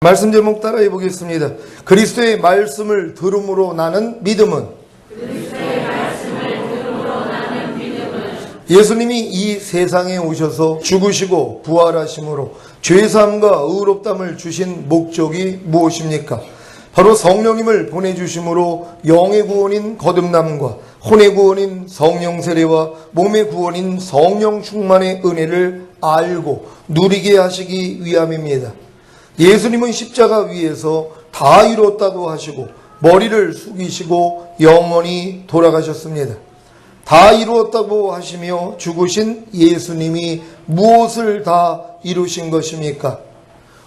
말씀 제목 따라해 보겠습니다. 그리스도의 말씀을 들음으로 나는 믿음은 예수님이 이 세상에 오셔서 죽으시고 부활하심으로 죄사함과 의롭담을 주신 목적이 무엇입니까? 바로 성령님을 보내주심으로 영의 구원인 거듭남과 혼의 구원인 성령 세례와 몸의 구원인 성령 충만의 은혜를 알고 누리게 하시기 위함입니다. 예수님은 십자가 위에서 다 이뤘다고 하시고 머리를 숙이시고 영원히 돌아가셨습니다. 다 이루었다고 하시며 죽으신 예수님이 무엇을 다 이루신 것입니까?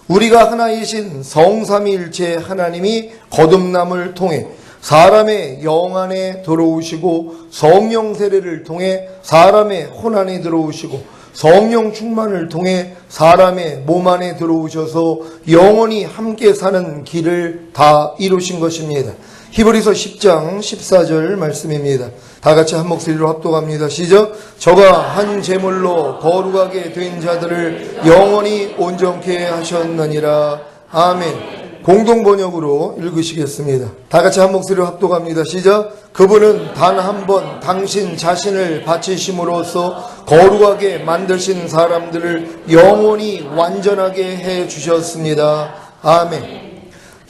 우리가 하나이신 성삼위일체 하나님이 거듭남을 통해 사람의 영 안에 들어오시고 성령 세례를 통해 사람의 혼 안에 들어오시고 성령 충만을 통해 사람의 몸 안에 들어오셔서 영원히 함께 사는 길을 다 이루신 것입니다. 히브리서 10장 14절 말씀입니다. 다 같이 한 목소리로 합독합니다. 시작. 저가 한 제물로 거룩하게 된 자들을 영원히 온전케 하셨느니라. 아멘. 공동 번역으로 읽으시겠습니다. 다 같이 한 목소리로 합독합니다. 시작. 그분은 단 한 번 당신 자신을 바치심으로써 거룩하게 만드신 사람들을 영원히 완전하게 해 주셨습니다. 아멘.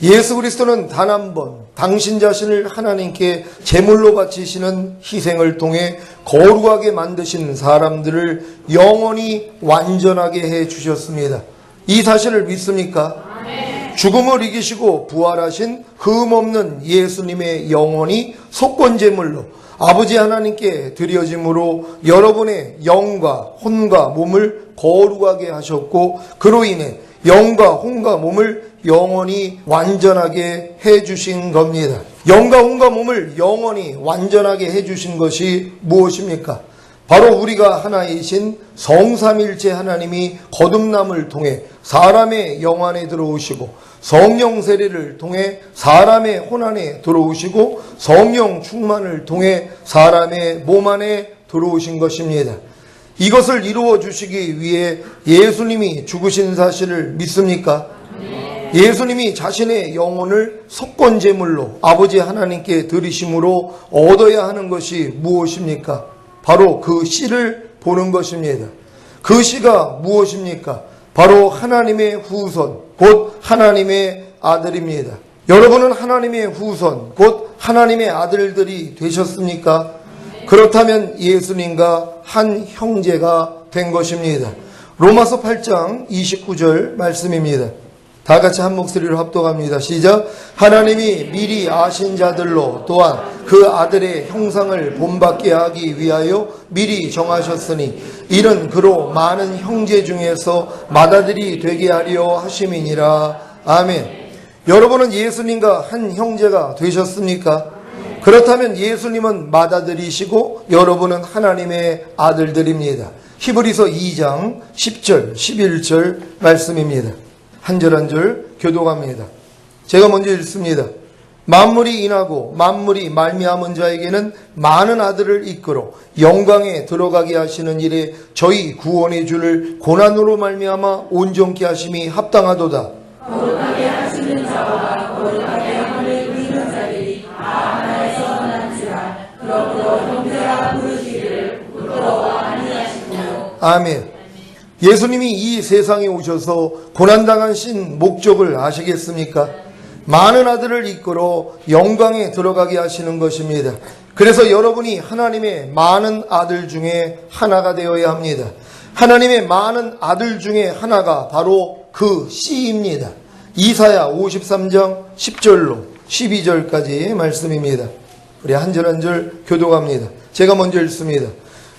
예수 그리스도는 단 한 번 당신 자신을 하나님께 제물로 바치시는 희생을 통해 거룩하게 만드신 사람들을 영원히 완전하게 해 주셨습니다. 이 사실을 믿습니까? 죽음을 이기시고 부활하신 흠없는 예수님의 영혼이 속건제물로 아버지 하나님께 드려짐으로 여러분의 영과 혼과 몸을 거룩하게 하셨고 그로 인해 영과 혼과 몸을 영원히 완전하게 해주신 겁니다. 영과 혼과 몸을 영원히 완전하게 해주신 것이 무엇입니까? 바로 우리가 하나이신 성삼일체 하나님이 거듭남을 통해 사람의 영 안에 들어오시고 성령 세례를 통해 사람의 혼 안에 들어오시고 성령 충만을 통해 사람의 몸 안에 들어오신 것입니다. 이것을 이루어 주시기 위해 예수님이 죽으신 사실을 믿습니까? 예수님이 자신의 영혼을 속건제물로 아버지 하나님께 드리심으로 얻어야 하는 것이 무엇입니까? 바로 그 씨를 보는 것입니다. 그 씨가 무엇입니까? 바로 하나님의 후손, 곧 하나님의 아들입니다. 여러분은 하나님의 후손, 곧 하나님의 아들들이 되셨습니까? 그렇다면 예수님과 한 형제가 된 것입니다. 로마서 8장 29절 말씀입니다. 다 같이 한 목소리로 합독합니다. 시작. 하나님이 미리 아신 자들로 또한 그 아들의 형상을 본받게 하기 위하여 미리 정하셨으니 이는 그로 많은 형제 중에서 맏아들이 되게 하려 하심이니라. 아멘. 여러분은 예수님과 한 형제가 되셨습니까? 그렇다면 예수님은 맏아들이시고 여러분은 하나님의 아들들입니다. 히브리서 2장 10절 11절 말씀입니다. 한 절 한 절 교독합니다. 제가 먼저 읽습니다. 만물이 인하고 만물이 말미암은 자에게는 많은 아들을 이끌어 영광에 들어가게 하시는 일에 저희 구원의 주를 고난으로 말미암아 온전케 하심이 합당하도다. 거룩하게 하시는 자와 거룩하게 함을 믿는 자들이 다 하나에서 난지라. 그러므로 형제라 부르시기를 부끄러워 아니하시고. 아멘. 예수님이 이 세상에 오셔서 고난당하신 목적을 아시겠습니까? 많은 아들을 이끌어 영광에 들어가게 하시는 것입니다. 그래서 여러분이 하나님의 많은 아들 중에 하나가 되어야 합니다. 하나님의 많은 아들 중에 하나가 바로 그 씨입니다. 이사야 53장 10절로 12절까지 말씀입니다. 우리 한 절 한 절 교독합니다. 제가 먼저 읽습니다.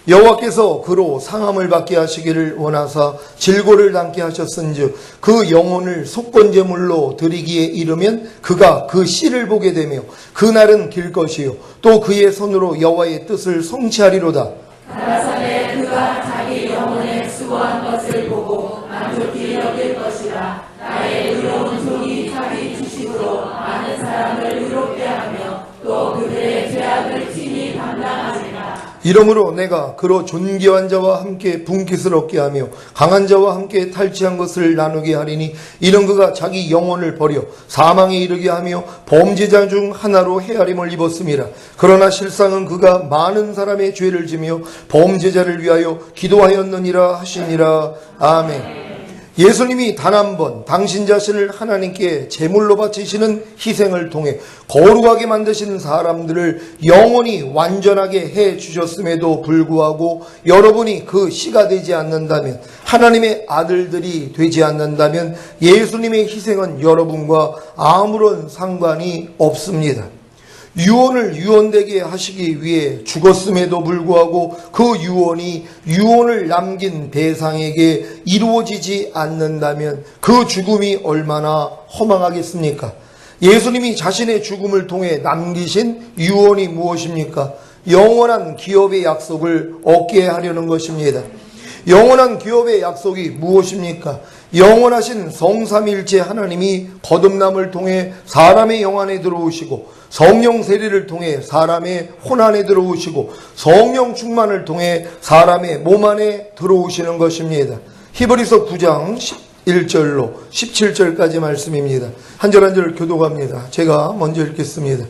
여호와께서 그로 상함을 받게 하시기를 원하사 질고를 담게 하셨은즉 그 영혼을 속건제물로 드리기에 이르면 그가 그 씨를 보게 되며 그날은 길 것이요 또 그의 손으로 여호와의 뜻을 성취하리로다. 가라사대 그가 자기 영혼에 수고한 것을 보고 만족히 여길 것이라. 나의 의로운 종이 자기 주식으로 많은 사람을 의롭게 하며 또 그들의 죄악을 친히 감당하리라. 이러므로 내가 그로 존귀한 자와 함께 분깃을 얻게 하며 강한 자와 함께 탈취한 것을 나누게 하리니 이는 그가 자기 영혼을 버려 사망에 이르게 하며 범죄자 중 하나로 헤아림을 입었음이라. 그러나 실상은 그가 많은 사람의 죄를 지며 범죄자를 위하여 기도하였느니라 하시니라. 아멘. 예수님이 단 한 번 당신 자신을 하나님께 제물로 바치시는 희생을 통해 거룩하게 만드신 사람들을 영원히 완전하게 해 주셨음에도 불구하고 여러분이 그 씨가 되지 않는다면, 하나님의 아들들이 되지 않는다면 예수님의 희생은 여러분과 아무런 상관이 없습니다. 유언을 유언되게 하시기 위해 죽었음에도 불구하고 그 유언이 유언을 남긴 대상에게 이루어지지 않는다면 그 죽음이 얼마나 허망하겠습니까? 예수님이 자신의 죽음을 통해 남기신 유언이 무엇입니까? 영원한 기업의 약속을 얻게 하려는 것입니다. 영원한 기업의 약속이 무엇입니까? 영원하신 성삼일체 하나님이 거듭남을 통해 사람의 영 안에 들어오시고 성령 세례를 통해 사람의 혼 안에 들어오시고 성령 충만을 통해 사람의 몸 안에 들어오시는 것입니다. 히브리서 9장 1절로 17절까지 말씀입니다. 한 절 한 절 교독합니다. 제가 먼저 읽겠습니다.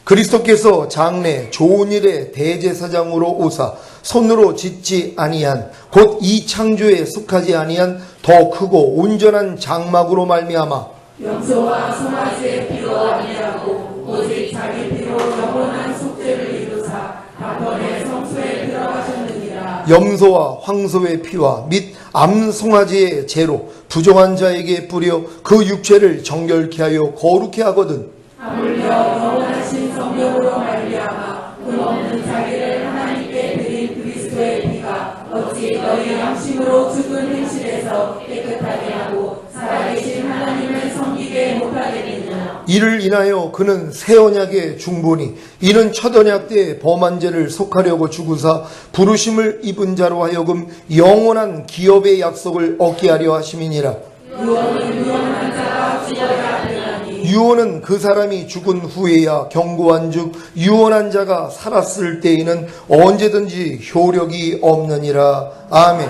그리스도께서 장래 좋은 일의 대제사장으로 오사 손으로 짓지 아니한 곧 이 창조에 속하지 아니한 더 크고 온전한 장막으로 말미암아 염소와 송아지의 피로 아니하고 오직 자기 피로 영원한 속죄를 이루사 단번에 성소에 들어가셨느니라. 염소와 황소의 피와 및 암송아지의 재로 부정한 자에게 뿌려 그 육체를 정결케 하여 거룩케 하거든. 하물며 영원하신 성령으로 말미암아 흠없는 자기를 하나님께 드린 그리스도의 피가 어찌 너희 양심으로 죽은 행실에서 깨끗하게 하고 살아계신 하나님을 섬기게 못하겠느냐. 이를 인하여 그는 새 언약의 중보니 이는 첫 언약 때 범한 죄를 속하려고 죽으사 부르심을 입은 자로 하여금 영원한 기업의 약속을 얻게 하려 하심이니라. 유언은 유언한 자가 죽어야 되나니 유언은 그 사람이 죽은 후에야 경고한 즉 유언한 자가 살았을 때에는 언제든지 효력이 없느니라. 아멘.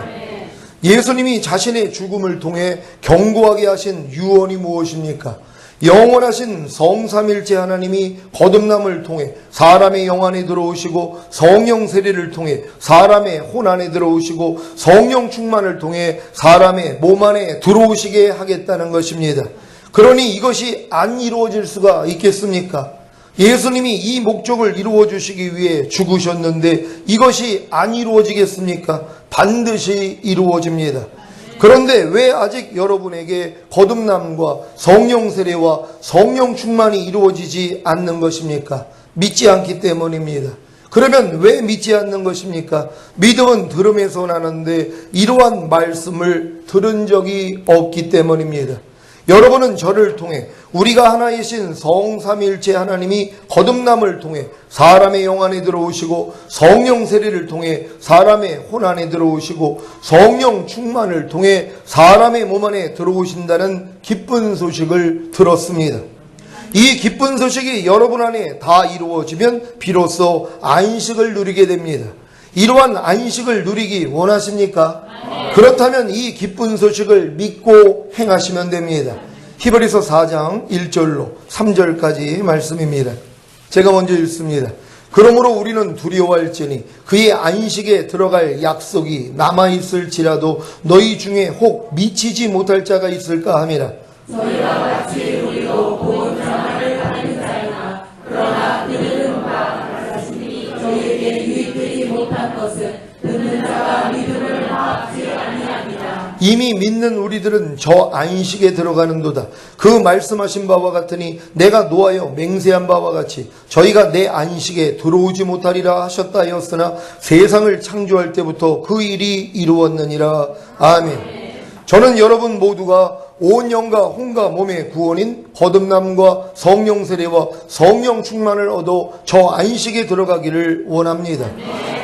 예수님이 자신의 죽음을 통해 경고하게 하신 유언이 무엇입니까? 영원하신 성삼일체 하나님이 거듭남을 통해 사람의 영 안에 들어오시고 성령 세례를 통해 사람의 혼 안에 들어오시고 성령 충만을 통해 사람의 몸 안에 들어오시게 하겠다는 것입니다. 그러니 이것이 안 이루어질 수가 있겠습니까? 예수님이 이 목적을 이루어 주시기 위해 죽으셨는데 이것이 안 이루어지겠습니까? 반드시 이루어집니다. 그런데 왜 아직 여러분에게 거듭남과 성령 세례와 성령 충만이 이루어지지 않는 것입니까? 믿지 않기 때문입니다. 그러면 왜 믿지 않는 것입니까? 믿음은 들음에서 나는데 이러한 말씀을 들은 적이 없기 때문입니다. 여러분은 저를 통해 우리가 하나이신 성삼일체 하나님이 거듭남을 통해 사람의 영 안에 들어오시고 성령 세례를 통해 사람의 혼 안에 들어오시고 성령 충만을 통해 사람의 몸 안에 들어오신다는 기쁜 소식을 들었습니다. 이 기쁜 소식이 여러분 안에 다 이루어지면 비로소 안식을 누리게 됩니다. 이러한 안식을 누리기 원하십니까? 그렇다면 이 기쁜 소식을 믿고 행하시면 됩니다. 히브리서 4장 1절로 3절까지 말씀입니다. 제가 먼저 읽습니다. 그러므로 우리는 두려워할지니 그의 안식에 들어갈 약속이 남아있을지라도 너희 중에 혹 미치지 못할 자가 있을까 함이라. 저희와 같이 우리도 본 자만을 받는 자이나 그러나 그들은 바 자신이 저희에게 유익되지 못한 것은 듣는 자가 믿음을 화합지 아니함이라. 이미 믿는 우리들은 저 안식에 들어가는도다. 그 말씀하신 바와 같으니 내가 노하여 맹세한 바와 같이 저희가 내 안식에 들어오지 못하리라 하셨다 하였으나 세상을 창조할 때부터 그 일이 이루었느니라. 아멘. 저는 여러분 모두가 온 영과 혼과 몸의 구원인 거듭남과 성령 세례와 성령 충만을 얻어 저 안식에 들어가기를 원합니다.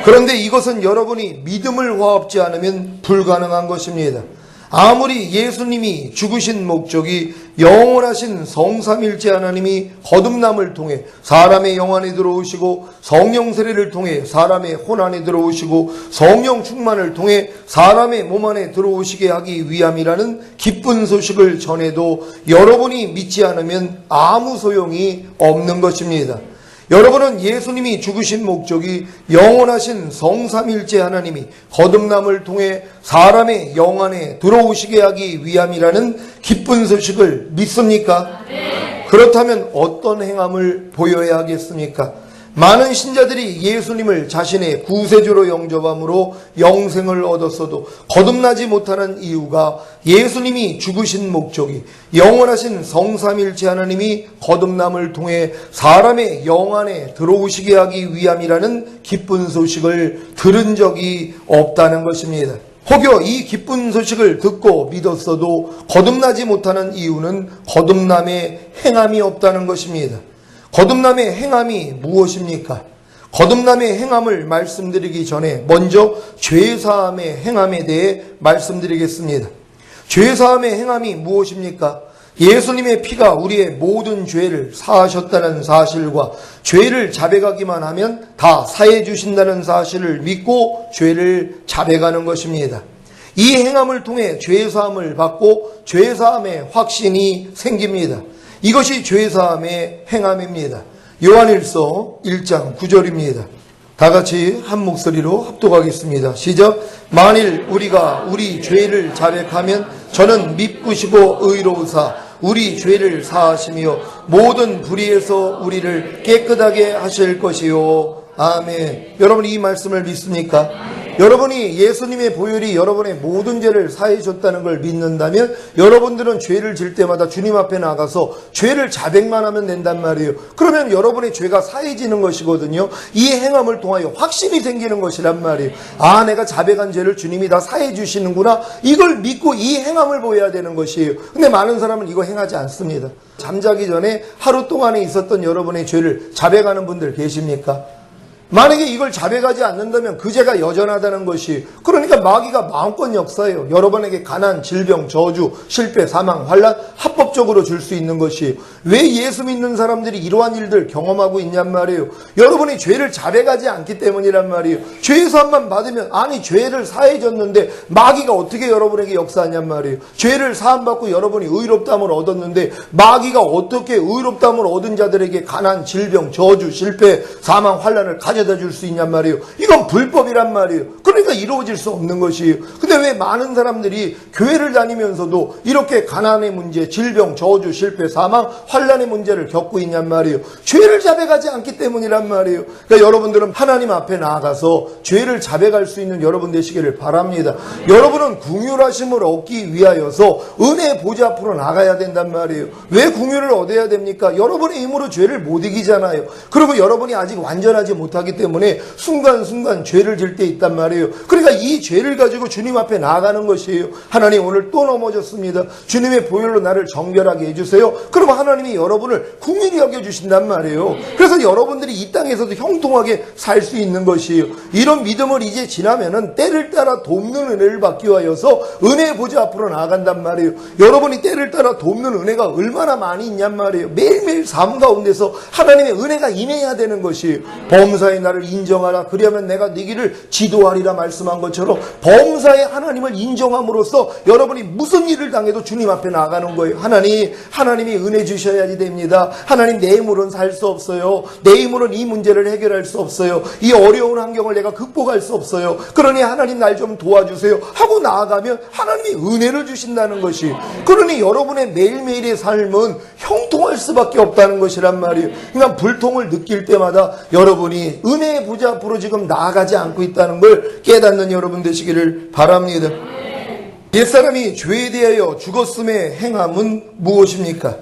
그런데 이것은 여러분이 믿음을 화합지 않으면 불가능한 것입니다. 아무리 예수님이 죽으신 목적이 영원하신 성삼일체 하나님이 거듭남을 통해 사람의 영 안에 들어오시고 성령 세례를 통해 사람의 혼 안에 들어오시고 성령 충만을 통해 사람의 몸 안에 들어오시게 하기 위함이라는 기쁜 소식을 전해도 여러분이 믿지 않으면 아무 소용이 없는 것입니다. 여러분은 예수님이 죽으신 목적이 영원하신 성삼일체 하나님이 거듭남을 통해 사람의 영 안에 들어오시게 하기 위함이라는 기쁜 소식을 믿습니까? 네. 그렇다면 어떤 행함을 보여야 하겠습니까? 많은 신자들이 예수님을 자신의 구세주로 영접함으로 영생을 얻었어도 거듭나지 못하는 이유가 예수님이 죽으신 목적이 영원하신 성삼일체 하나님이 거듭남을 통해 사람의 영 안에 들어오시게 하기 위함이라는 기쁜 소식을 들은 적이 없다는 것입니다. 혹여 이 기쁜 소식을 듣고 믿었어도 거듭나지 못하는 이유는 거듭남의 행함이 없다는 것입니다. 거듭남의 행함이 무엇입니까? 거듭남의 행함을 말씀드리기 전에 먼저 죄사함의 행함에 대해 말씀드리겠습니다. 죄사함의 행함이 무엇입니까? 예수님의 피가 우리의 모든 죄를 사하셨다는 사실과 죄를 자백하기만 하면 다 사해 주신다는 사실을 믿고 죄를 자백하는 것입니다. 이 행함을 통해 죄사함을 받고 죄사함의 확신이 생깁니다. 이것이 죄사함의 행함입니다. 요한일서 1장 9절입니다. 다 같이 한 목소리로 합독하겠습니다. 시작. 만일 우리가 우리 죄를 자백하면 저는 믿으시고 의로우사 우리 죄를 사하시며 모든 불의에서 우리를 깨끗하게 하실 것이요. 아멘. 여러분 이 말씀을 믿습니까? 여러분이 예수님의 보혈이 여러분의 모든 죄를 사해 줬다는 걸 믿는다면 여러분들은 죄를 질 때마다 주님 앞에 나가서 죄를 자백만 하면 된단 말이에요. 그러면 여러분의 죄가 사해지는 것이거든요. 이 행함을 통하여 확신이 생기는 것이란 말이에요. 아, 내가 자백한 죄를 주님이 다 사해 주시는구나. 이걸 믿고 이 행함을 보여야 되는 것이에요. 근데 많은 사람은 이거 행하지 않습니다. 잠자기 전에 하루 동안에 있었던 여러분의 죄를 자백하는 분들 계십니까? 만약에 이걸 자백하지 않는다면 그 죄가 여전하다는 것이, 그러니까 마귀가 마음껏 역사해요. 여러분에게 가난, 질병, 저주, 실패, 사망, 환난 합법적으로 줄 수 있는 것이. 왜 예수 믿는 사람들이 이러한 일들 경험하고 있냔 말이에요. 여러분이 죄를 자백하지 않기 때문이란 말이에요. 죄 사함만 받으면, 아니 죄를 사해졌는데 마귀가 어떻게 여러분에게 역사하냔 말이에요. 죄를 사함받고 여러분이 의롭다함을 얻었는데 마귀가 어떻게 의롭다함을 얻은 자들에게 가난, 질병, 저주, 실패, 사망, 환난을 가져다 줄 수 있냔 말이에요. 이건 불법이란 말이에요. 그러니까 이루어질 수 없는 것이에요. 근데 왜 많은 사람들이 교회를 다니면서도 이렇게 가난의 문제, 질병, 저주, 실패, 사망, 환난의 문제를 겪고 있냔 말이에요. 죄를 자백하지 않기 때문이란 말이에요. 그러니까 여러분들은 하나님 앞에 나아가서 죄를 자백할 수 있는 여러분 되시기를 바랍니다. 여러분은 긍휼하심을 얻기 위하여서 은혜 보좌 앞으로 나가야 된단 말이에요. 왜 긍휼을 얻어야 됩니까? 여러분의 힘으로 죄를 못 이기잖아요. 그리고 여러분이 아직 완전하지 못하기 때문에 순간순간 죄를 질 때 있단 말이에요. 그러니까 이 죄를 가지고 주님 앞에 나아가는 것이에요. 하나님 오늘 또 넘어졌습니다. 주님의 보혈로 나를 정결하게 해주세요. 그러면 하나님이 여러분을 긍휼히 여겨주신단 말이에요. 그래서 여러분들이 이 땅에서도 형통하게 살 수 있는 것이에요. 이런 믿음을 이제 지나면은 때를 따라 돕는 은혜를 받기 위하여서 은혜 보좌 앞으로 나아간단 말이에요. 여러분이 때를 따라 돕는 은혜가 얼마나 많이 있냔 말이에요. 매일매일 삶 가운데서 하나님의 은혜가 임해야 되는 것이에요. 범사의 나를 인정하라. 그리하면 내가 네 길을 지도하리라 말씀한 것처럼 범사의 하나님을 인정함으로써 여러분이 무슨 일을 당해도 주님 앞에 나가는 거예요. 하나님이 은혜 주셔야지 됩니다. 하나님 내 힘으로는 살 수 없어요. 내 힘으로는 이 문제를 해결할 수 없어요. 이 어려운 환경을 내가 극복할 수 없어요. 그러니 하나님 날 좀 도와주세요 하고 나아가면 하나님이 은혜를 주신다는 것이, 그러니 여러분의 매일매일의 삶은 형통할 수밖에 없다는 것이란 말이에요. 그러니까 불통을 느낄 때마다 여러분이 은혜의 보좌 앞으로 지금 나아가지 않고 있다는 걸 깨닫는 여러분 되시기를 바랍니다. 옛사람이 죄에 대하여 죽었음의 행함은 무엇입니까?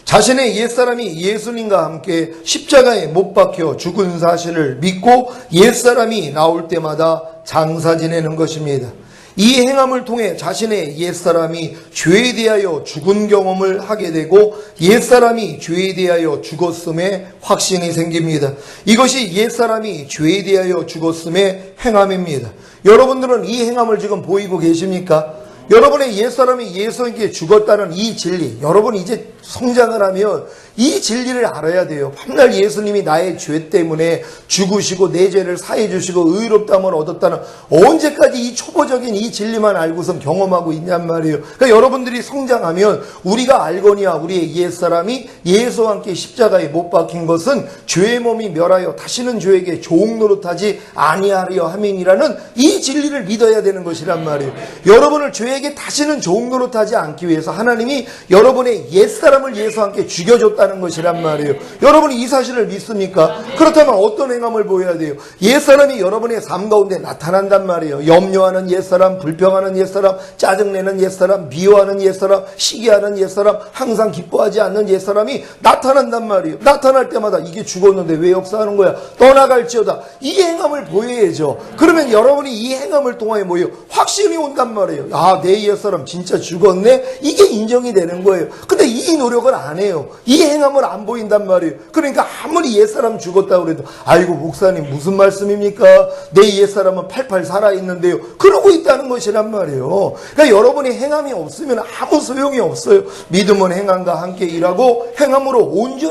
자신의 옛사람이 예수님과 함께 십자가에 못 박혀 죽은 사실을 믿고 옛사람이 나올 때마다 장사 지내는 것입니다. 이 행함을 통해 자신의 옛사람이 죄에 대하여 죽은 경험을 하게 되고 옛사람이 죄에 대하여 죽었음에 확신이 생깁니다. 이것이 옛사람이 죄에 대하여 죽었음의 행함입니다. 여러분들은 이 행함을 지금 보이고 계십니까? 여러분의 옛사람이 예수님께 죽었다는 이 진리, 여러분 이제 성장을 하면 이 진리를 알아야 돼요. 밤날 예수님이 나의 죄 때문에 죽으시고 내 죄를 사해 주시고 의롭다함을 얻었다는, 언제까지 이 초보적인 이 진리만 알고선 경험하고 있냔 말이에요. 그러니까 여러분들이 성장하면 우리가 알거니와 우리의 옛사람이 예수와 함께 십자가에 못 박힌 것은 죄의 몸이 멸하여 다시는 죄에게 종노릇하지 아니하려 함이니라는 이 진리를 믿어야 되는 것이란 말이에요. 여러분을 죄에게 다시는 종노릇하지 않기 위해서 하나님이 여러분의 옛사람을 예수와 함께 죽여줬다는 것이란 말이에요. 여러분이 이 사실을 믿습니까? 그렇다면 어떤 행함을 보여야 돼요? 옛사람이 여러분의 삶 가운데 나타난단 말이에요. 염려하는 옛사람, 불평하는 옛사람, 짜증내는 옛사람, 미워하는 옛사람, 시기하는 옛사람, 항상 기뻐하지 않는 옛사람이 나타난단 말이에요. 나타날 때마다 이게 죽었는데 왜 역사하는 거야? 떠나갈지어다. 이 행함을 보여야죠. 그러면 여러분이 이 행함을 통하여 뭐예요? 확신이 온단 말이에요. 아, 내 옛사람 진짜 죽었네? 이게 인정이 되는 거예요. 근데 이 노력을 안 해요. 이 행함을 안 보인단 말이에요. 그러니까 아무리 옛사람 죽었다고 그래도 아이고 목사님 무슨 말씀입니까? 내 옛사람은 팔팔 살아있는데요. 그러고 있다는 것이란 말이에요. 그러니까 여러분이 행함이 없으면 아무 소용이 없어요. 믿음은 행함과 함께 일하고 행함으로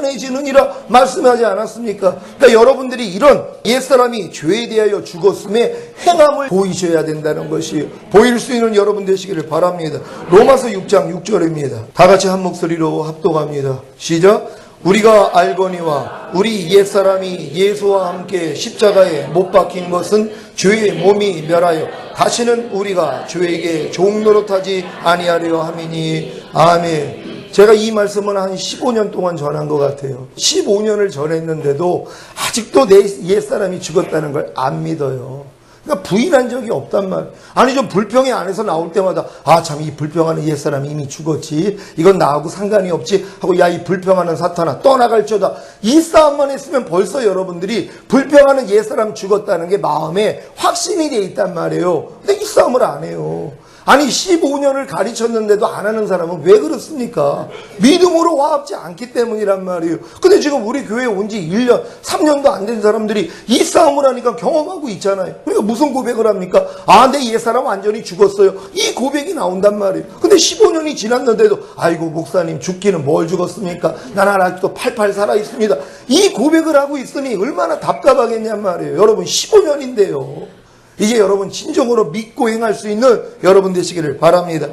온전해지느니라 말씀하지 않았습니까? 그러니까 여러분들이 이런 옛사람이 죄에 대하여 죽었음에 행함을 보이셔야 된다는 것이 보일 수 있는 여러분 되시기를 바랍니다. 로마서 6장 6절입니다. 다 같이 한 목소리로 합독합니다. 시작. 우리가 알거니와 우리 옛사람이 예수와 함께 십자가에 못 박힌 것은 죄의 몸이 멸하여 다시는 우리가 죄에게 종노릇하지 아니하려 함이니. 아멘. 제가 이 말씀은 한 15년 동안 전한 것 같아요. 15년을 전했는데도 아직도 내 옛사람이 죽었다는 걸 안 믿어요. 그러니까 부인한 적이 없단 말이에요. 아니 좀 불평이 안에서 나올 때마다 아 참 이 불평하는 옛사람이 이미 죽었지, 이건 나하고 상관이 없지 하고 야 이 불평하는 사탄아 떠나갈지어다, 이 싸움만 했으면 벌써 여러분들이 불평하는 옛사람 죽었다는 게 마음에 확신이 돼 있단 말이에요. 근데 이 싸움을 안 해요. 아니 15년을 가르쳤는데도 안 하는 사람은 왜 그렇습니까? 믿음으로 화합지 않기 때문이란 말이에요. 근데 지금 우리 교회에 온 지 1년, 3년도 안 된 사람들이 이 싸움을 하니까 경험하고 있잖아요. 그러니까 무슨 고백을 합니까? 아, 내 옛사람 완전히 죽었어요. 이 고백이 나온단 말이에요. 근데 15년이 지났는데도 아이고 목사님 죽기는 뭘 죽었습니까? 나는 아직도 팔팔 살아있습니다. 이 고백을 하고 있으니 얼마나 답답하겠냔 말이에요. 여러분 15년인데요. 이제 여러분 진정으로 믿고 행할 수 있는 여러분 되시기를 바랍니다.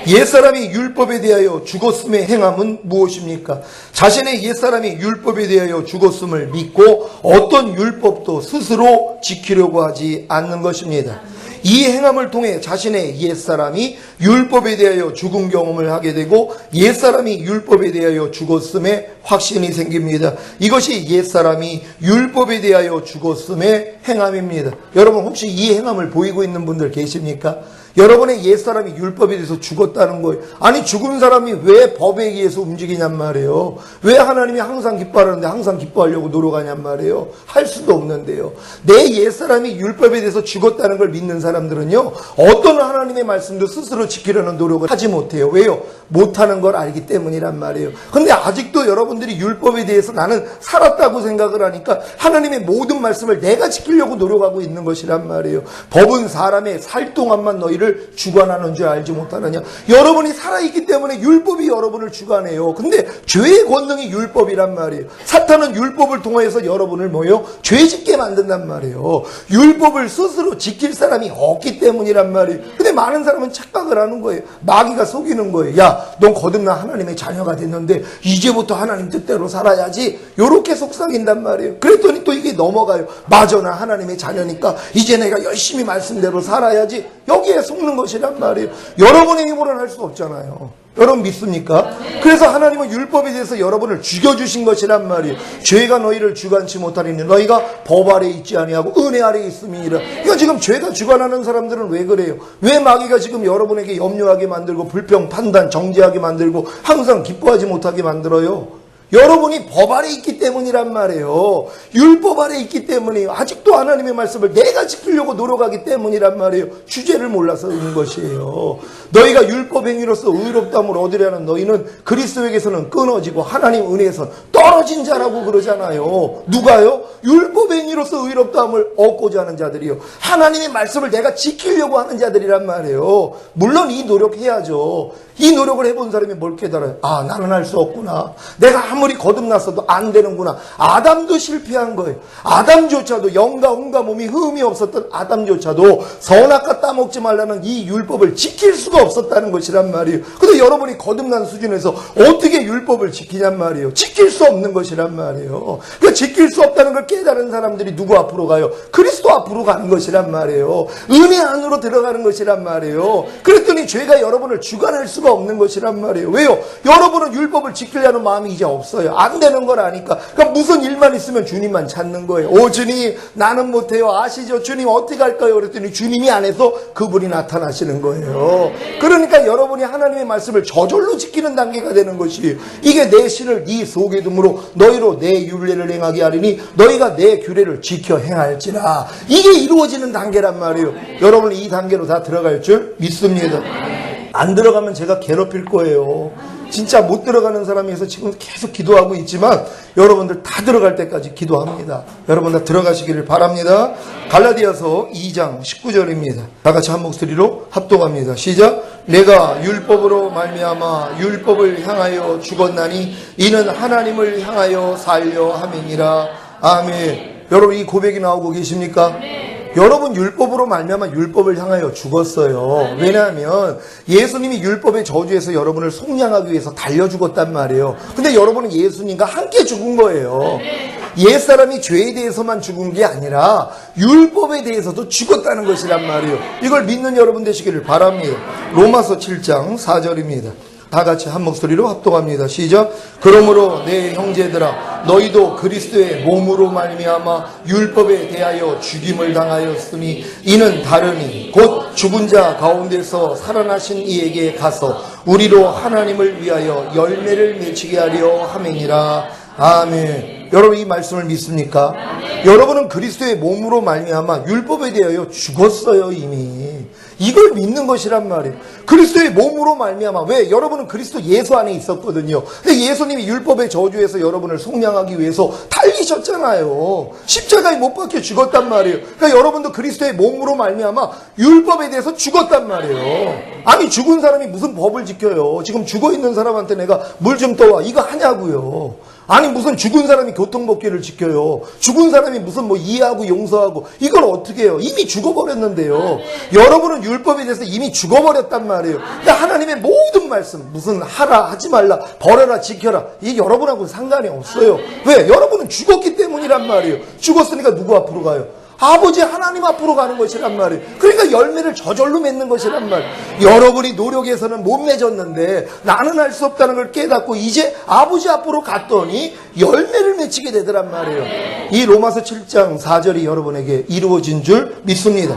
옛사람이 율법에 대하여 죽었음의 행함은 무엇입니까? 자신의 옛사람이 율법에 대하여 죽었음을 믿고 어떤 율법도 스스로 지키려고 하지 않는 것입니다. 이 행함을 통해 자신의 옛사람이 율법에 대하여 죽은 경험을 하게 되고 옛사람이 율법에 대하여 죽었음에 확신이 생깁니다. 이것이 옛사람이 율법에 대하여 죽었음의 행함입니다. 여러분 혹시 이 행함을 보이고 있는 분들 계십니까? 여러분의 옛사람이 율법에 대해서 죽었다는 거예요. 아니 죽은 사람이 왜 법에 의해서 움직이냔 말이에요. 왜 하나님이 항상 기뻐하는데 항상 기뻐하려고 노력하냔 말이에요. 할 수도 없는데요. 내 옛사람이 율법에 대해서 죽었다는 걸 믿는 사람들은요, 어떤 하나님의 말씀도 스스로 지키려는 노력을 하지 못해요. 왜요? 못하는 걸 알기 때문이란 말이에요. 근데 아직도 여러분들이 율법에 대해서 나는 살았다고 생각을 하니까 하나님의 모든 말씀을 내가 지키려고 노력하고 있는 것이란 말이에요. 법은 사람의 살 동안만 너희를 주관하는 줄 알지 못하느냐. 여러분이 살아있기 때문에 율법이 여러분을 주관해요. 근데 죄의 권능이 율법이란 말이에요. 사탄은 율법을 통해서 여러분을 뭐예요? 죄짓게 만든단 말이에요. 율법을 스스로 지킬 사람이 없기 때문이란 말이에요. 근데 많은 사람은 착각을 하는 거예요. 마귀가 속이는 거예요. 야, 넌 거듭난 하나님의 자녀가 됐는데 이제부터 하나님 뜻대로 살아야지. 요렇게 속삭인단 말이에요. 그랬더니 또 이게 넘어가요. 맞아, 나 하나님의 자녀니까 이제 내가 열심히 말씀대로 살아야지. 여기에 속는 것이란 말이에요. 여러분의 힘으로는 할 수 없잖아요. 여러분 믿습니까? 그래서 하나님은 율법에 대해서 여러분을 죽여주신 것이란 말이에요. 죄가 너희를 주관치 못하리니 너희가 법 아래에 있지 아니하고 은혜 아래에 있음이니라. 그러니까 지금 죄가 주관하는 사람들은 왜 그래요? 왜 마귀가 지금 여러분에게 염려하게 만들고 불평, 판단, 정죄하게 만들고 항상 기뻐하지 못하게 만들어요? 여러분이 법 아래 있기 때문이란 말이에요. 율법 아래 있기 때문이에요. 아직도 하나님의 말씀을 내가 지키려고 노력하기 때문이란 말이에요. 주제를 몰라서 그런 것이에요. 너희가 율법 행위로서 의롭다함을 얻으려는 너희는 그리스도에게서는 끊어지고 하나님 은혜에서 떨어진 자라고 그러잖아요. 누가요? 율법 행위로서 의롭다함을 얻고자 하는 자들이요. 하나님의 말씀을 내가 지키려고 하는 자들이란 말이에요. 물론 이 노력해야죠. 이 노력을 해본 사람이 뭘 깨달아요? 아, 나는 할 수 없구나. 내가 아무리 거듭났어도 안 되는구나. 아담도 실패한 거예요. 아담조차도 영과 혼과 몸이 흠이 없었던 아담조차도 선악과 따먹지 말라는 이 율법을 지킬 수가 없었다는 것이란 말이에요. 근데 여러분이 거듭난 수준에서 어떻게 율법을 지키냔 말이에요. 지킬 수 없는 것이란 말이에요. 그러니까 지킬 수 없다는 걸 깨달은 사람들이 누구 앞으로 가요? 그리스도 앞으로 가는 것이란 말이에요. 은혜 안으로 들어가는 것이란 말이에요. 그랬더니 죄가 여러분을 주관할 수가 없는 것이란 말이에요. 왜요? 여러분은 율법을 지키려는 마음이 이제 없어요. 안 되는 걸 아니까. 그러니까 무슨 일만 있으면 주님만 찾는 거예요. 오 주님, 나는 못해요. 아시죠? 주님 어떻게 할까요? 그랬더니 주님이 안 해서 그분이 나타나시는 거예요. 그러니까 여러분이 하나님의 말씀을 저절로 지키는 단계가 되는 것이에요. 이게 내 신을 네 속에 둠으로 너희로 내 율례를 행하게 하리니 너희가 내 규례를 지켜 행할지라. 이게 이루어지는 단계란 말이에요. 여러분이 이 단계로 다 들어갈 줄 믿습니다. 안 들어가면 제가 괴롭힐 거예요. 진짜 못 들어가는 사람에서 지금 계속 기도하고 있지만 여러분들 다 들어갈 때까지 기도합니다. 여러분 다 들어가시기를 바랍니다. 갈라디아서 2장 19절입니다. 다 같이 한 목소리로 합독합니다. 시작. 내가 율법으로 말미암아 율법을 향하여 죽었나니 이는 하나님을 향하여 살려 함이니라. 아멘. 여러분 이 고백이 나오고 계십니까? 여러분 율법으로 말미암아 율법을 향하여 죽었어요. 왜냐하면 예수님이 율법의 저주에서 여러분을 속량하기 위해서 달려 죽었단 말이에요. 근데 여러분은 예수님과 함께 죽은 거예요. 옛사람이 죄에 대해서만 죽은 게 아니라 율법에 대해서도 죽었다는 것이란 말이에요. 이걸 믿는 여러분 되시기를 바랍니다. 로마서 7장 4절입니다. 다 같이 한 목소리로 합독합니다. 시작. 그러므로 내 형제들아 너희도 그리스도의 몸으로 말미암아 율법에 대하여 죽임을 당하였으니 이는 다르니 곧 죽은 자 가운데서 살아나신 이에게 가서 우리로 하나님을 위하여 열매를 맺히게 하려 함이니라. 아멘. 여러분 이 말씀을 믿습니까? 여러분은 그리스도의 몸으로 말미암아 율법에 대하여 죽었어요 이미. 이걸 믿는 것이란 말이에요. 그리스도의 몸으로 말미암아. 왜? 여러분은 그리스도 예수 안에 있었거든요. 근데 예수님이 율법의 저주에서 여러분을 속량하기 위해서 달리셨잖아요. 십자가에 못 박혀 죽었단 말이에요. 그러니까 여러분도 그리스도의 몸으로 말미암아 율법에 대해서 죽었단 말이에요. 아니 죽은 사람이 무슨 법을 지켜요. 지금 죽어있는 사람한테 내가 물 좀 떠와 이거 하냐고요. 아니 무슨 죽은 사람이 교통법규를 지켜요. 죽은 사람이 무슨 뭐 이해하고 용서하고 이걸 어떻게 해요. 이미 죽어버렸는데요. 여러분은 율법에 대해서 이미 죽어버렸단 말이에요. 그러니까 하나님의 모든 말씀 무슨 하라 하지 말라 버려라 지켜라 이게 여러분하고는 상관이 없어요. 왜? 여러분은 죽었기 때문이란 말이에요. 죽었으니까 누구 앞으로 가요? 아버지 하나님 앞으로 가는 것이란 말이에요. 그러니까 열매를 저절로 맺는 것이란 말이에요. 여러분이 노력해서는 못 맺었는데 나는 할 수 없다는 걸 깨닫고 이제 아버지 앞으로 갔더니 열매를 맺히게 되더란 말이에요. 이 로마서 7장 4절이 여러분에게 이루어진 줄 믿습니다.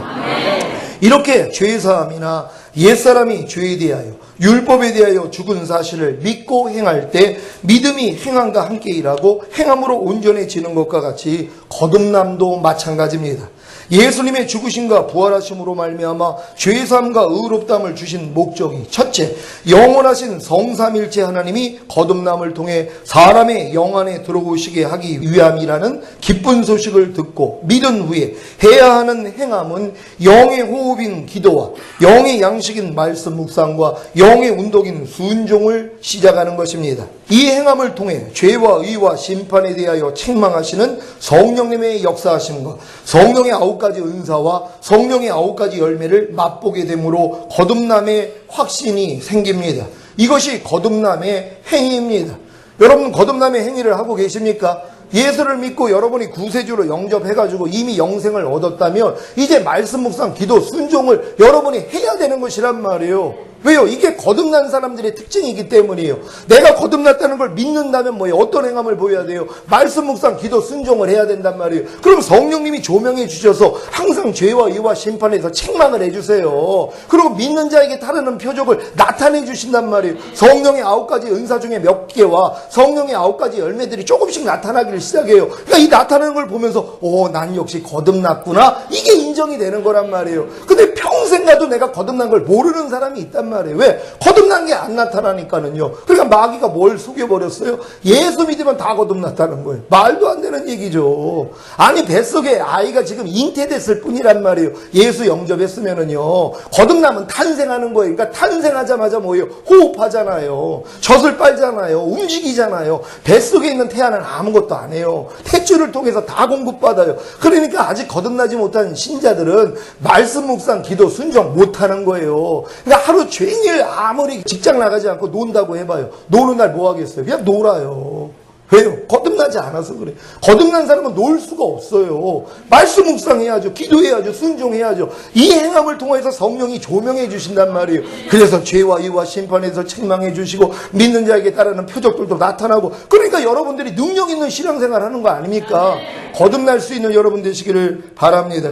이렇게 죄사함이나 옛사람이 죄에 대하여 율법에 대하여 죽은 사실을 믿고 행할 때 믿음이 행함과 함께 일하고 행함으로 온전해지는 것과 같이 거듭남도 마찬가지입니다. 예수님의 죽으심과 부활하심으로 말미암아 죄사함과 의롭다함을 주신 목적이 첫째, 영원하신 성삼일체 하나님이 거듭남을 통해 사람의 영 안에 들어오시게 하기 위함이라는 기쁜 소식을 듣고 믿은 후에 해야 하는 행함은 영의 호흡인 기도와 영의 양식인 말씀 묵상과 영의 운동인 순종을 시작하는 것입니다. 이 행함을 통해 죄와 의와 심판에 대하여 책망하시는 성령님의 역사하심과 성령의 9가지 은사와 성령의 9가지 열매를 맛보게 되므로 거듭남의 확신이 생깁니다. 이것이 거듭남의 행위입니다. 여러분 거듭남의 행위를 하고 계십니까? 예수를 믿고 여러분이 구세주로 영접해가지고 이미 영생을 얻었다면 이제 말씀 묵상 기도 순종을 여러분이 해야 되는 것이란 말이에요. 왜요? 이게 거듭난 사람들의 특징이기 때문이에요. 내가 거듭났다는 걸 믿는다면 뭐예요? 어떤 행함을 보여야 돼요? 말씀, 묵상, 기도, 순종을 해야 된단 말이에요. 그럼 성령님이 조명해 주셔서 항상 죄와 의와 심판에서 책망을 해주세요. 그리고 믿는 자에게 따르는 표적을 나타내 주신단 말이에요. 성령의 9가지 은사 중에 몇 개와 성령의 9가지 열매들이 조금씩 나타나기를 시작해요. 그러니까 이 나타나는 걸 보면서 난 역시 거듭났구나, 이게 인정이 되는 거란 말이에요. 근데 평생 가도 내가 거듭난 걸 모르는 사람이 있단 말이에요. 왜? 거듭난 게 안 나타나니까는요. 그러니까 마귀가 뭘 속여버렸어요? 예수 믿으면 다 거듭났다는 거예요. 말도 안 되는 얘기죠. 아니, 뱃속에 아이가 지금 잉태됐을 뿐이란 말이에요. 예수 영접했으면은요, 거듭나면 탄생하는 거예요. 그러니까 탄생하자마자 뭐예요? 호흡하잖아요. 젖을 빨잖아요. 움직이잖아요. 뱃속에 있는 태아는 아무것도 안 해요. 탯줄을 통해서 다 공급받아요. 그러니까 아직 거듭나지 못한 신자들은 말씀, 묵상, 기도, 순종 못하는 거예요. 그러니까 하루 종일 아무리 직장 나가지 않고 논다고 해봐요. 노는 날 뭐 하겠어요? 그냥 놀아요. 왜요? 거듭나지 않아서 그래. 거듭난 사람은 놀 수가 없어요. 말씀 묵상해야죠. 기도해야죠. 순종해야죠. 이 행함을 통해서 성령이 조명해 주신단 말이에요. 그래서 죄와 의와 심판에서 책망해 주시고 믿는 자에게 따르는 표적들도 나타나고, 그러니까 여러분들이 능력 있는 신앙생활 하는 거 아닙니까? 거듭날 수 있는 여러분 되시기를 바랍니다.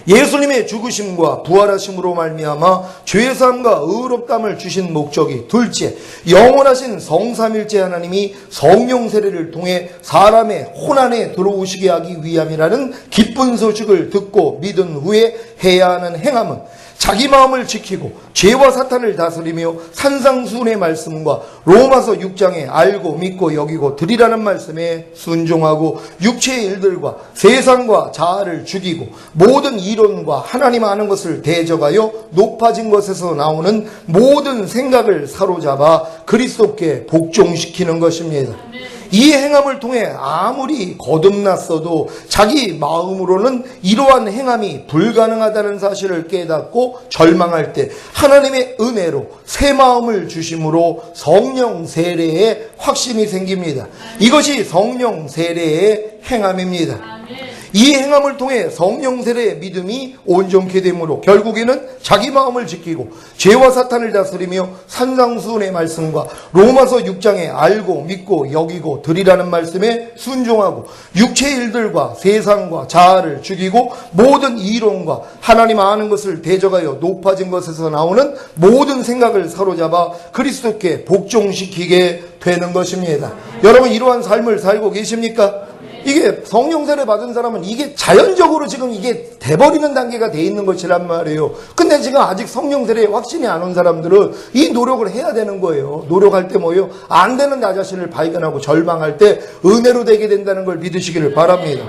예수님의 죽으심과 부활하심으로 말미암아 죄사함과 의롭담을 주신 목적이, 둘째, 영원하신 성삼일체 하나님이 성령 세례를 통해 사람의 혼안에 들어오시게 하기 위함이라는 기쁜 소식을 듣고 믿은 후에 해야 하는 행함은 자기 마음을 지키고 죄와 사탄을 다스리며 산상수훈의 말씀과 로마서 6장에 알고 믿고 여기고 드리라는 말씀에 순종하고 육체의 일들과 세상과 자아를 죽이고 모든 이론과 하나님 아는 것을 대적하여 높아진 것에서 나오는 모든 생각을 사로잡아 그리스도께 복종시키는 것입니다. 이 행함을 통해 아무리 거듭났어도 자기 마음으로는 이러한 행함이 불가능하다는 사실을 깨닫고 절망할 때 하나님의 은혜로 새 마음을 주심으로 성령 세례에 확신이 생깁니다. 이것이 성령 세례의 행함입니다. 이 행함을 통해 성령 세례의 믿음이 온전케 되므로 결국에는 자기 마음을 지키고 죄와 사탄을 다스리며 산상수훈의 말씀과 로마서 6장에 알고 믿고 여기고 드리라는 말씀에 순종하고 육체의 일들과 세상과 자아를 죽이고 모든 이론과 하나님 아는 것을 대적하여 높아진 것에서 나오는 모든 생각을 사로잡아 그리스도께 복종시키게 되는 것입니다. 여러분, 이러한 삶을 살고 계십니까? 이게 성령 세례 받은 사람은 이게 자연적으로 지금 이게 돼버리는 단계가 돼 있는 것이란 말이에요. 근데 지금 아직 성령 세례에 확신이 안 온 사람들은 이 노력을 해야 되는 거예요. 노력할 때 뭐예요? 안 되는 나 자신을 발견하고 절망할 때 은혜로 되게 된다는 걸 믿으시기를 바랍니다.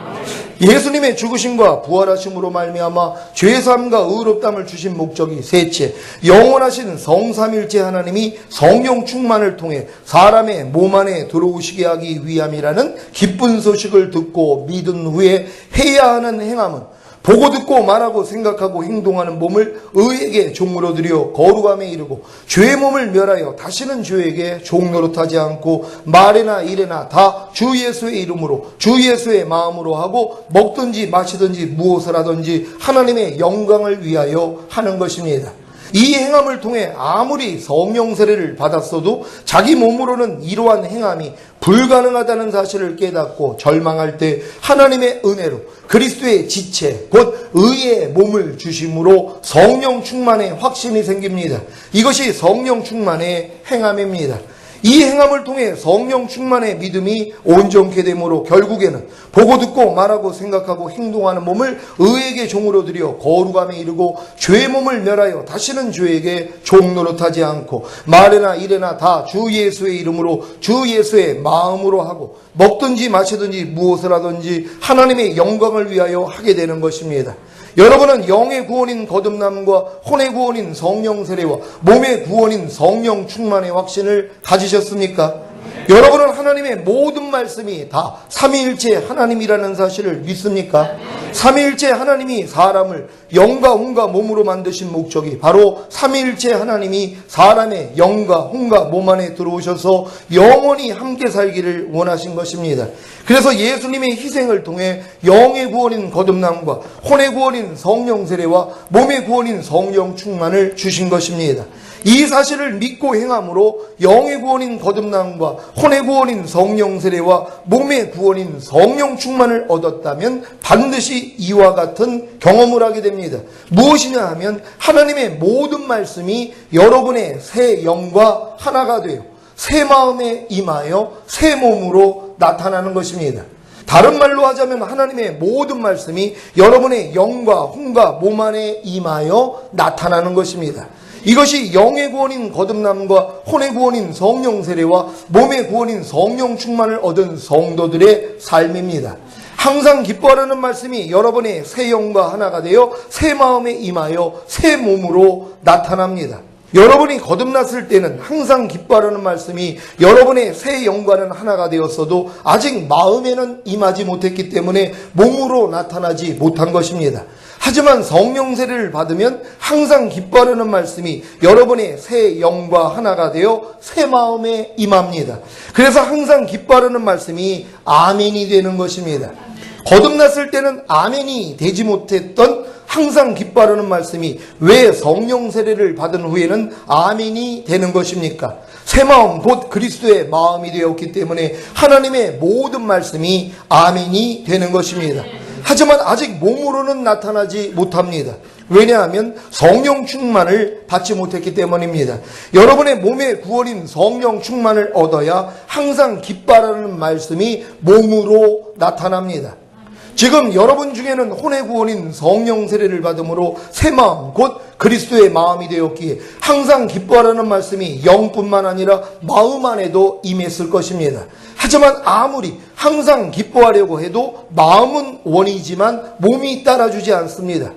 예수님의 죽으심과 부활하심으로 말미암아 죄사함과 의롭담을 주신 목적이 셋째, 영원하신 성삼일체 하나님이 성령 충만을 통해 사람의 몸 안에 들어오시게 하기 위함이라는 기쁜 소식을 듣고 믿은 후에 해야 하는 행함은 보고 듣고 말하고 생각하고 행동하는 몸을 의에게 종으로 드려 거룩함에 이르고 죄의 몸을 멸하여 다시는 죄에게 종노릇하지 않고 말이나 일에나 다 주 예수의 이름으로 주 예수의 마음으로 하고 먹든지 마시든지 무엇을 하든지 하나님의 영광을 위하여 하는 것입니다. 이 행함을 통해 아무리 성령 세례를 받았어도 자기 몸으로는 이러한 행함이 불가능하다는 사실을 깨닫고 절망할 때 하나님의 은혜로 그리스도의 지체 곧 의의 몸을 주심으로 성령 충만의 확신이 생깁니다. 이것이 성령 충만의 행함입니다. 이 행함을 통해 성령 충만의 믿음이 온전케 되므로 결국에는 보고 듣고 말하고 생각하고 행동하는 몸을 의에게 종으로 드려 거룩함에 이르고 죄의 몸을 멸하여 다시는 죄에게 종노릇하지 않고 말이나 일에나 다 주 예수의 이름으로 주 예수의 마음으로 하고 먹든지 마시든지 무엇을 하든지 하나님의 영광을 위하여 하게 되는 것입니다. 여러분은 영의 구원인 거듭남과 혼의 구원인 성령 세례와 몸의 구원인 성령 충만의 확신을 가지셨습니까? 여러분은 하나님의 모든 말씀이 다 삼위일체 하나님이라는 사실을 믿습니까? 삼위일체 하나님이 사람을 영과 혼과 몸으로 만드신 목적이 바로 삼위일체 하나님이 사람의 영과 혼과 몸 안에 들어오셔서 영원히 함께 살기를 원하신 것입니다. 그래서 예수님의 희생을 통해 영의 구원인 거듭남과 혼의 구원인 성령 세례와 몸의 구원인 성령 충만을 주신 것입니다. 이 사실을 믿고 행함으로 영의 구원인 거듭남과 혼의 구원인 성령 세례와 몸의 구원인 성령 충만을 얻었다면 반드시 이와 같은 경험을 하게 됩니다. 무엇이냐 하면 하나님의 모든 말씀이 여러분의 새 영과 하나가 되어 새 마음에 임하여 새 몸으로 나타나는 것입니다. 다른 말로 하자면 하나님의 모든 말씀이 여러분의 영과 혼과 몸 안에 임하여 나타나는 것입니다. 이것이 영의 구원인 거듭남과 혼의 구원인 성령 세례와 몸의 구원인 성령 충만을 얻은 성도들의 삶입니다. 항상 기뻐하라는 말씀이 여러분의 새 영과 하나가 되어 새 마음에 임하여 새 몸으로 나타납니다. 여러분이 거듭났을 때는 항상 기뻐하라는 말씀이 여러분의 새 영과는 하나가 되었어도 아직 마음에는 임하지 못했기 때문에 몸으로 나타나지 못한 것입니다. 하지만 성령 세례를 받으면 항상 기뻐하라는 말씀이 여러분의 새 영과 하나가 되어 새 마음에 임합니다. 그래서 항상 기뻐하라는 말씀이 아멘이 되는 것입니다. 거듭났을 때는 아멘이 되지 못했던 항상 기뻐하라는 말씀이 왜 성령 세례를 받은 후에는 아멘이 되는 것입니까? 새 마음 곧 그리스도의 마음이 되었기 때문에 하나님의 모든 말씀이 아멘이 되는 것입니다. 하지만 아직 몸으로는 나타나지 못합니다. 왜냐하면 성령 충만을 받지 못했기 때문입니다. 여러분의 몸의 구원인 성령 충만을 얻어야 항상 기뻐하라는 말씀이 몸으로 나타납니다. 지금 여러분 중에는 혼의 구원인 성령 세례를 받음으로 새 마음 곧 그리스도의 마음이 되었기에 항상 기뻐하라는 말씀이 영뿐만 아니라 마음 안에도 임했을 것입니다. 하지만 아무리 항상 기뻐하려고 해도 마음은 원이지만 몸이 따라주지 않습니다.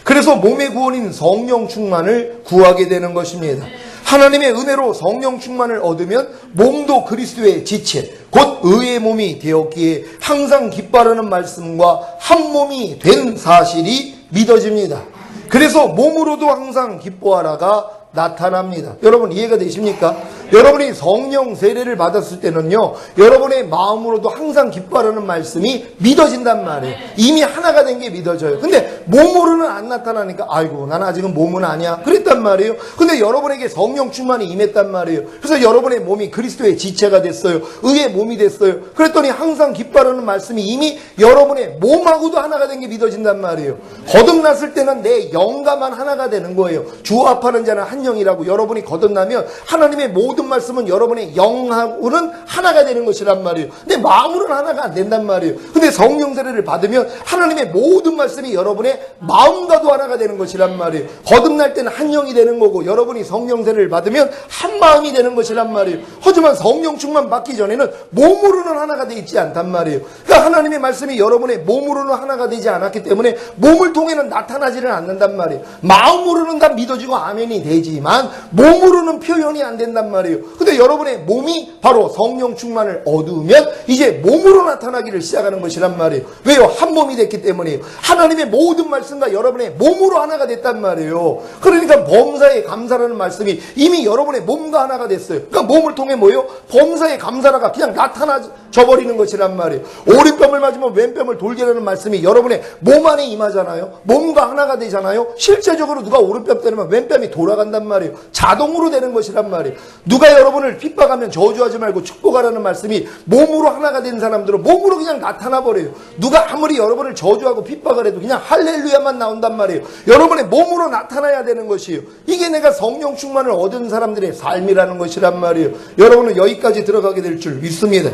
그래서 몸의 구원인 성령 충만을 구하게 되는 것입니다. 하나님의 은혜로 성령 충만을 얻으면 몸도 그리스도의 지체 곧 의의 몸이 되었기에 항상 기뻐하라는 말씀과 한 몸이 된 사실이 믿어집니다. 그래서 몸으로도 항상 기뻐하라가 나타납니다. 여러분 이해가 되십니까? 여러분이 성령 세례를 받았을 때는요, 여러분의 마음으로도 항상 기뻐하라는 말씀이 믿어진단 말이에요. 이미 하나가 된 게 믿어져요. 근데 몸으로는 안 나타나니까 아이고 나는 아직은 몸은 아니야 그랬단 말이에요. 근데 여러분에게 성령 충만이 임했단 말이에요. 그래서 여러분의 몸이 그리스도의 지체가 됐어요. 의의 몸이 됐어요. 그랬더니 항상 기뻐하라는 말씀이 이미 여러분의 몸하고도 하나가 된 게 믿어진단 말이에요. 거듭났을 때는 내 영과만 하나가 되는 거예요. 주합하는 자는 한 영이라고. 여러분이 거듭나면 하나님의 모든 말씀은 여러분의 영하고는 하나가 되는 것이란 말이에요. 근데 마음으로는 하나가 안 된단 말이에요. 근데 성령 세례를 받으면 하나님의 모든 말씀이 여러분의 마음과도 하나가 되는 것이란 말이에요. 거듭날 때는 한 영이 되는 거고 여러분이 성령 세례를 받으면 한 마음이 되는 것이란 말이에요. 하지만 성령 충만 받기 전에는 몸으로는 하나가 되어 있지 않단 말이에요. 그러니까 하나님의 말씀이 여러분의 몸으로는 하나가 되지 않았기 때문에 몸을 통해는 나타나지는 않는단 말이에요. 마음으로는 다 믿어지고 아멘이 되지만 몸으로는 표현이 안 된단 말이에요. 근데 여러분의 몸이 바로 성령 충만을 얻으면 이제 몸으로 나타나기를 시작하는 것이란 말이에요. 왜요? 한 몸이 됐기 때문이에요. 하나님의 모든 말씀과 여러분의 몸으로 하나가 됐단 말이에요. 그러니까 범사에 감사라는 말씀이 이미 여러분의 몸과 하나가 됐어요. 그러니까 몸을 통해 뭐예요? 범사에 감사라가 그냥 나타나져 버리는 것이란 말이에요. 오른뺨을 맞으면 왼뺨을 돌게라는 말씀이 여러분의 몸 안에 임하잖아요. 몸과 하나가 되잖아요. 실제적으로 누가 오른뺨 때리면 왼뺨이 돌아간단 말이에요. 자동으로 되는 것이란 말이에요. 누가 여러분을 핍박하면 저주하지 말고 축복하라는 말씀이 몸으로 하나가 된 사람들은 몸으로 그냥 나타나 버려요. 누가 아무리 여러분을 저주하고 핍박을 해도 그냥 할렐루야만 나온단 말이에요. 여러분의 몸으로 나타나야 되는 것이에요. 이게 내가 성령 충만을 얻은 사람들의 삶이라는 것이란 말이에요. 여러분은 여기까지 들어가게 될 줄 믿습니다.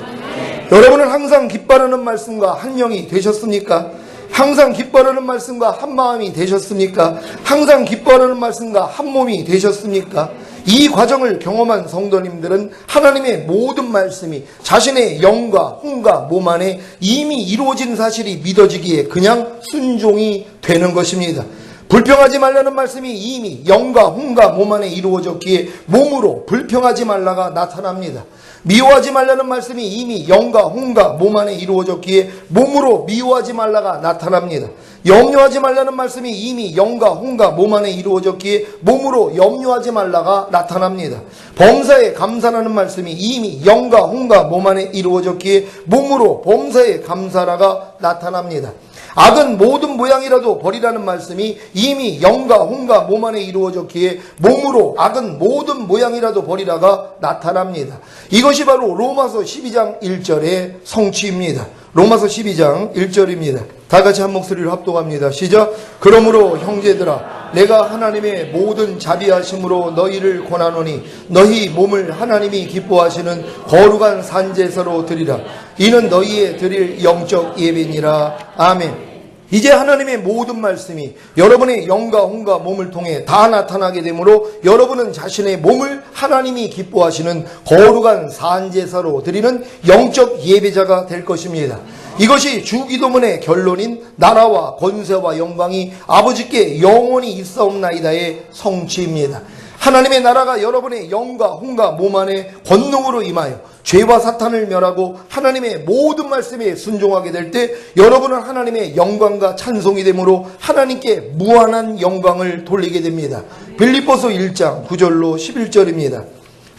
여러분은 항상 기뻐하는 말씀과 한 영이 되셨습니까? 항상 기뻐하는 말씀과 한 마음이 되셨습니까? 항상 기뻐하는 말씀과 한 몸이 되셨습니까? 이 과정을 경험한 성도님들은 하나님의 모든 말씀이 자신의 영과 혼과 몸 안에 이미 이루어진 사실이 믿어지기에 그냥 순종이 되는 것입니다. 불평하지 말라는 말씀이 이미 영과 혼과 몸 안에 이루어졌기에 몸으로 불평하지 말라가 나타납니다. 미워하지 말라는 말씀이 이미 영과 혼과 몸 안에 이루어졌기에 몸으로 미워하지 말라가 나타납니다. 염려하지 말라는 말씀이 이미 영과 혼과 몸 안에 이루어졌기에 몸으로 염려하지 말라가 나타납니다. 범사에 감사라는 말씀이 이미 영과 혼과 몸 안에 이루어졌기에 몸으로 범사에 감사라가 나타납니다. 악은 모든 모양이라도 버리라는 말씀이 이미 영과 혼과 몸 안에 이루어졌기에 몸으로 악은 모든 모양이라도 버리라가 나타납니다. 이것이 바로 로마서 12장 1절의 성취입니다. 로마서 12장 1절입니다. 다 같이 한 목소리로 합독합니다. 시작. 그러므로 형제들아 내가 하나님의 모든 자비하심으로 너희를 권하노니 너희 몸을 하나님이 기뻐하시는 거룩한 산제사로 드리라. 이는 너희의 드릴 영적 예배니라. 아멘. 이제 하나님의 모든 말씀이 여러분의 영과 혼과 몸을 통해 다 나타나게 되므로 여러분은 자신의 몸을 하나님이 기뻐하시는 거룩한 산제사로 드리는 영적 예배자가 될 것입니다. 이것이 주기도문의 결론인 나라와 권세와 영광이 아버지께 영원히 있사옵나이다의 성취입니다. 하나님의 나라가 여러분의 영과 혼과 몸 안에 권능으로 임하여 죄와 사탄을 멸하고 하나님의 모든 말씀에 순종하게 될 때 여러분은 하나님의 영광과 찬송이 되므로 하나님께 무한한 영광을 돌리게 됩니다. 빌립보서 1장 9절로 11절입니다.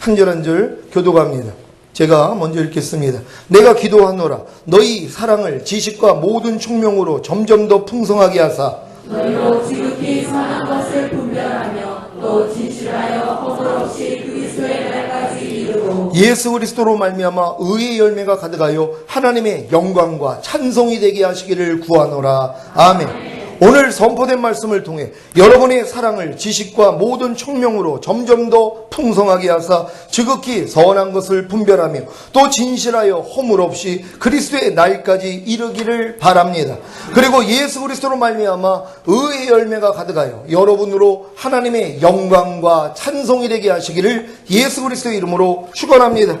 한 절 한 절 교독합니다. 제가 먼저 읽겠습니다. 내가 기도하노라 너희 사랑을 지식과 모든 총명으로 점점 더 풍성하게 하사 너희로 지극히 선한 것을 분별하며 또 진실하여 허물 없이 그리스도의 날까지 이르고 예수 그리스도로 말미암아 의의 열매가 가득하여 하나님의 영광과 찬송이 되게 하시기를 구하노라. 아멘. 오늘 선포된 말씀을 통해 여러분의 사랑을 지식과 모든 총명으로 점점 더 풍성하게 하사 지극히 선한 것을 분별하며 또 진실하여 허물 없이 그리스도의 날까지 이르기를 바랍니다. 그리고 예수 그리스도로 말미암아 의의 열매가 가득하여 여러분으로 하나님의 영광과 찬송이 되게 하시기를 예수 그리스도의 이름으로 축원합니다.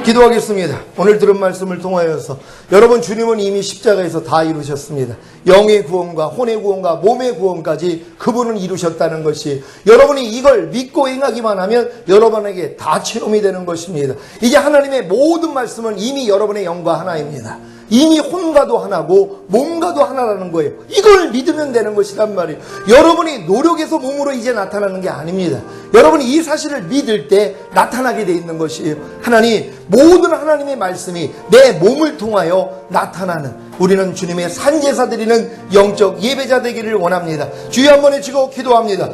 기도하겠습니다. 오늘 들은 말씀을 통하여서 여러분 주님은 이미 십자가에서 다 이루셨습니다. 영의 구원과 혼의 구원과 몸의 구원까지 그분은 이루셨다는 것이 여러분이 이걸 믿고 행하기만 하면 여러분에게 다 체험이 되는 것입니다. 이제 하나님의 모든 말씀은 이미 여러분의 영과 하나입니다. 이미 혼과도 하나고 몸과도 하나라는 거예요. 이걸 믿으면 되는 것이란 말이에요. 여러분이 노력해서 몸으로 이제 나타나는 게 아닙니다. 여러분이 이 사실을 믿을 때 나타나게 돼 있는 것이에요. 하나님, 모든 하나님의 말씀이 내 몸을 통하여 나타나는 우리는 주님의 산제사 드리는 영적 예배자 되기를 원합니다. 주여 한번 외치고 기도합니다.